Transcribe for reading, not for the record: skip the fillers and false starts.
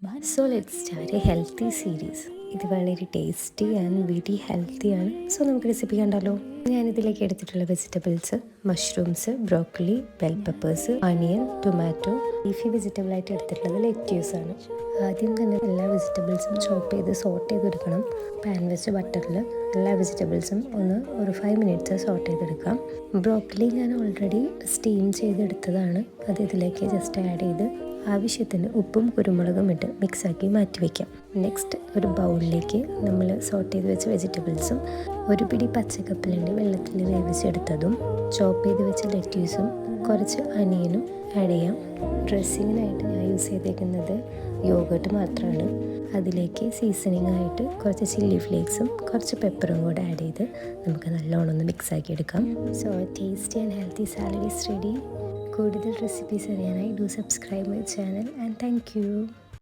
So let's start a healthy series. ഇത് വളരെ tasty and very ഹെൽത്തിയാണ്. സോ നമുക്ക് റെസിപ്പി കണ്ടാലോ. ഞാനിതിലേക്ക് എടുത്തിട്ടുള്ള vegetables mushrooms, broccoli, bell peppers, അനിയൻ, ടൊമാറ്റോ. ലീഫി വെജിറ്റബിൾ ആയിട്ട് എടുത്തിട്ടുള്ളത് ലെറ്റ്യൂസ് ആണ്. ആദ്യം തന്നെ എല്ലാ വെജിറ്റബിൾസും ചോപ്പ് ചെയ്ത് സോട്ട് ചെയ്തെടുക്കണം. പാൻ വെച്ച് ബട്ടറിൽ എല്ലാ വെജിറ്റബിൾസും ഒരു 5 മിനിറ്റ്സ് സോട്ട് ചെയ്തെടുക്കാം. ബ്രോക്കലി ഞാൻ ഓൾറെഡി സ്റ്റീം ചെയ്തെടുത്തതാണ്. അത് ഇതിലേക്ക് ജസ്റ്റ് ആഡ് ചെയ്ത് ആവശ്യത്തിന് ഉപ്പും കുരുമുളകും ഇട്ട് മിക്സാക്കി മാറ്റി വയ്ക്കാം. നെക്സ്റ്റ് ഒരു ബൗളിലേക്ക് നമ്മൾ സോട്ട് ചെയ്ത് വെച്ച വെജിറ്റബിൾസും ഒരു പിടി പച്ചക്കപ്പലിൻ്റെ വെള്ളത്തിൽ വേവിച്ചെടുത്തതും ചോപ്പ് ചെയ്ത് വെച്ച ലെറ്റ്യൂസും കുറച്ച് അനിയനും ആഡ് ചെയ്യാം. ഡ്രസ്സിങ്ങിനായിട്ട് ഞാൻ യൂസ് ചെയ്തേക്കുന്നത് യോഗട്ട് മാത്രമാണ്. അതിലേക്ക് സീസണിങ് ആയിട്ട് കുറച്ച് ചില്ലി ഫ്ലേക്സും കുറച്ച് പെപ്പറും കൂടെ ആഡ് ചെയ്ത് നമുക്ക് നല്ലോണം ഒന്ന് മിക്സാക്കി എടുക്കാം. So tasty and healthy salad is ready. കൂടുതൽ റെസിപ്പീസ് അറിയാനായി do subscribe my channel and thank you.